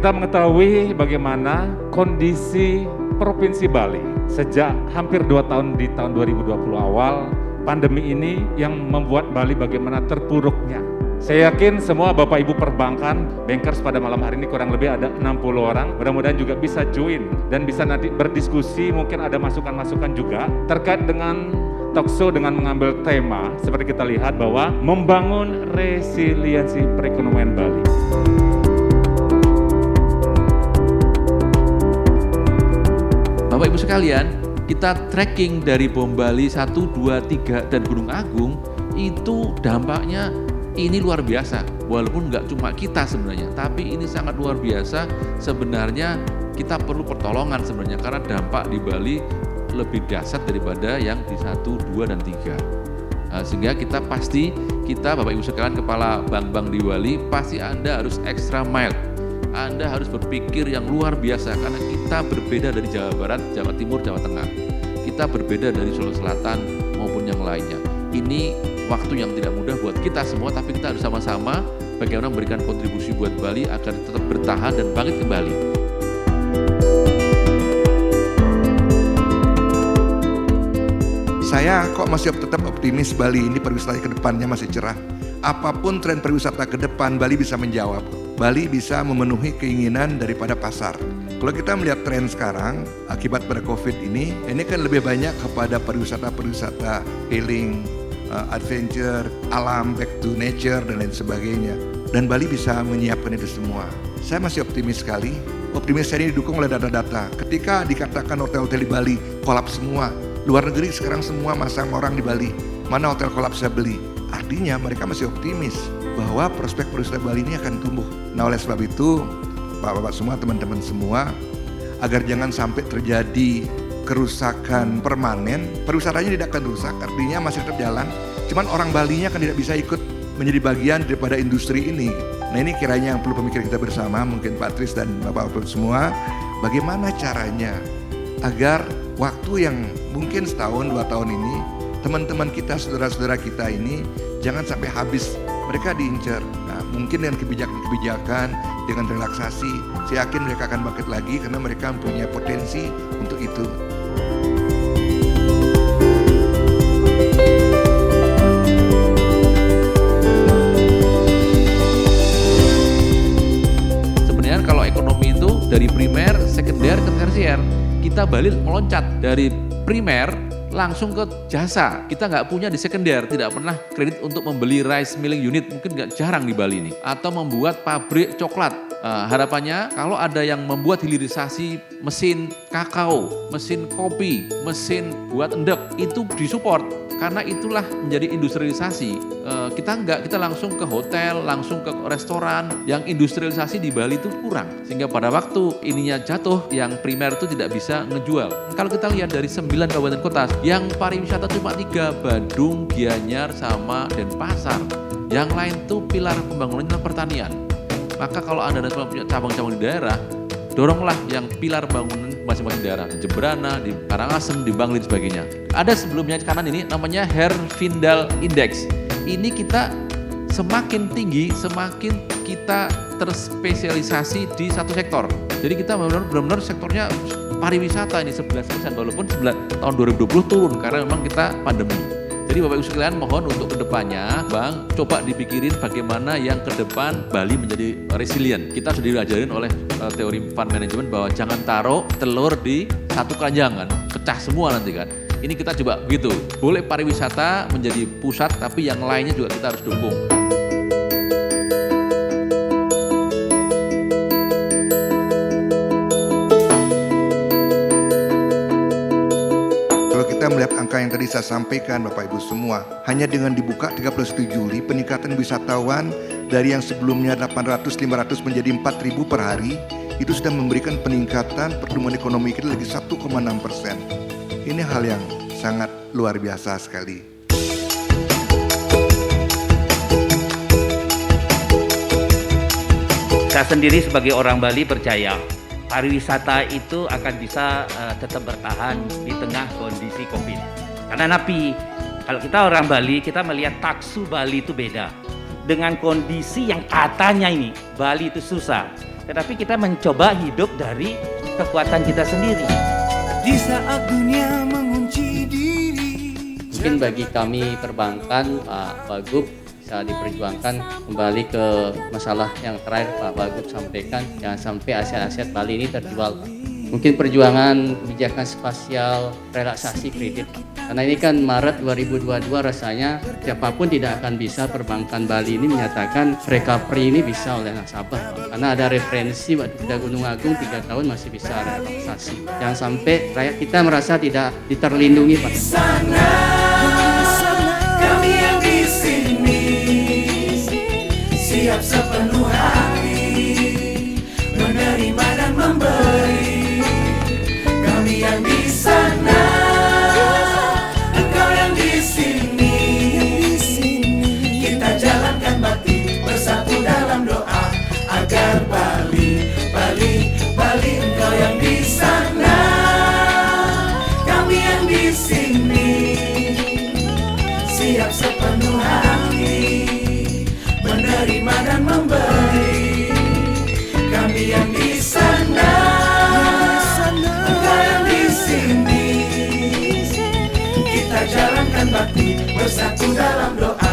Kita mengetahui bagaimana kondisi Provinsi Bali sejak hampir 2 tahun di tahun 2020 awal, pandemi ini yang membuat Bali bagaimana terpuruknya. Saya yakin semua Bapak Ibu perbankan, bankers pada malam hari ini kurang lebih ada 60 orang. Mudah-mudahan juga bisa join dan bisa nanti berdiskusi, mungkin ada masukan-masukan juga terkait dengan talkshow dengan mengambil tema seperti kita lihat bahwa membangun resiliensi perekonomian Bali. Bapak Ibu sekalian, kita tracking dari Bom Bali 1, 2, 3 dan Gunung Agung itu dampaknya ini luar biasa. Walaupun nggak cuma kita sebenarnya, tapi ini sangat luar biasa. Sebenarnya kita perlu pertolongan sebenarnya karena dampak di Bali lebih dahsyat daripada yang di 1, 2 dan 3. Sehingga kita Bapak Ibu sekalian kepala bank-bank di Bali pasti Anda harus extra mile. Anda harus berpikir yang luar biasa karena kita berbeda dari Jawa Barat, Jawa Timur, Jawa Tengah. Kita berbeda dari Sulawesi Selatan maupun yang lainnya. Ini waktu yang tidak mudah buat kita semua, tapi kita harus sama-sama bagaimana memberikan kontribusi buat Bali agar tetap bertahan dan bangkit kembali. Saya kok masih tetap optimis Bali ini pariwisata ke depannya masih cerah. Apapun tren pariwisata ke depan, Bali bisa menjawab. Bali bisa memenuhi keinginan daripada pasar. Kalau kita melihat tren sekarang, akibat pada COVID ini kan lebih banyak kepada pariwisata healing, adventure, alam, back to nature, dan lain sebagainya. Dan Bali bisa menyiapkan itu semua. Saya masih optimis sekali. Optimis saya ini didukung oleh data-data. Ketika dikatakan hotel-hotel di Bali kolaps semua, luar negeri sekarang semua masang orang di Bali. Mana hotel kolaps saya beli? Artinya mereka masih optimis bahwa prospek pariwisata Bali ini akan tumbuh. Nah oleh sebab itu, Bapak-bapak semua, teman-teman semua, agar jangan sampai terjadi kerusakan permanen, pariwisatanya tidak akan rusak, artinya masih tetap jalan. Cuman orang Balinya kan tidak bisa ikut menjadi bagian daripada industri ini. Nah ini kiranya yang perlu pemikiran kita bersama, mungkin Pak Tris dan Bapak-bapak semua, bagaimana caranya agar waktu yang mungkin setahun, 2 tahun ini, teman-teman kita, saudara-saudara kita ini jangan sampai habis, mereka diincar. Nah, mungkin dengan kebijakan-kebijakan, dengan relaksasi, saya yakin mereka akan bangkit lagi karena mereka mempunyai potensi untuk itu. Sebenarnya kalau ekonomi itu dari primer, sekunder ke tersier. Kita Bali meloncat dari primer langsung ke jasa. Kita nggak punya di sekunder, tidak pernah kredit untuk membeli rice milling unit, mungkin nggak jarang di Bali ini. Atau membuat pabrik coklat. Harapannya kalau ada yang membuat hilirisasi mesin kakao, mesin kopi, mesin buat endek, itu disupport. Karena itulah menjadi industrialisasi. Kita enggak, kita langsung ke hotel, langsung ke restoran. Yang industrialisasi di Bali itu kurang. Sehingga pada waktu ininya jatuh, yang primer itu tidak bisa ngejual. Kalau kita lihat dari 9 kabupaten kota, yang pariwisata cuma 3, Bandung, Gianyar, sama Denpasar. Yang lain tuh pilar pembangunan adalah pertanian. Maka kalau Anda punya cabang-cabang di daerah, doronglah yang pilar bangunan masing-masing daerah, di Jemberana, di Karangasem, di Bangli dan sebagainya. Ada sebelumnya kanan ini namanya Herfindahl Index. Ini kita semakin tinggi, semakin kita terspesialisasi di satu sektor. Jadi kita benar-benar sektornya pariwisata ini 11%, walaupun tahun 2020 turun karena memang kita pandemi. Jadi Bapak Ibu sekalian mohon untuk kedepannya Bang coba dipikirin bagaimana yang ke depan Bali menjadi resilient. Kita sudah diajarin oleh teori fund management bahwa jangan taruh telur di satu keranjang kan, pecah semua nanti kan. Ini kita coba begitu, boleh pariwisata menjadi pusat tapi yang lainnya juga kita harus dukung. Kita melihat angka yang tadi saya sampaikan Bapak Ibu semua, hanya dengan dibuka 31 Juli peningkatan wisatawan dari yang sebelumnya 800-500 menjadi 4.000 per hari, itu sudah memberikan peningkatan pertumbuhan ekonomi kita lagi 1,6%. Ini hal yang sangat luar biasa sekali. Saya sendiri sebagai orang Bali percaya pariwisata itu akan bisa tetap bertahan di tengah kondisi COVID. Karena kalau kita orang Bali, kita melihat taksu Bali itu beda. Dengan kondisi yang katanya ini, Bali itu susah. tetapi kita mencoba hidup dari kekuatan kita sendiri. Di saat dunia mengunci diri. Mungkin bagi kami perbankan, Pak Wagub, bisa diperjuangkan kembali ke masalah yang terakhir Pak Wagub sampaikan, jangan sampai aset-aset Bali ini terjual. Mungkin perjuangan kebijakan spasial, relaksasi kredit. Karena ini kan Maret 2022 rasanya siapapun tidak akan bisa perbankan Bali ini menyatakan recovery ini bisa oleh nasabah. Karena ada referensi waktu kita Gunung Agung 3 tahun masih bisa relaksasi. Jangan sampai rakyat kita merasa tidak diterlindungi, Pak. Kami yang di sini siap sepenuh hati menerima dan memberi. Kami yang di sana, engkau yang di sini. Kita jalankan bakti bersatu dalam doa agar Bali, engkau yang di sana, kami yang di sini. Siap sepenuh hati menerima dan memberi. Kami yang di sana, engkau yang di sini. Kita jalankan bakti bersatu dalam doa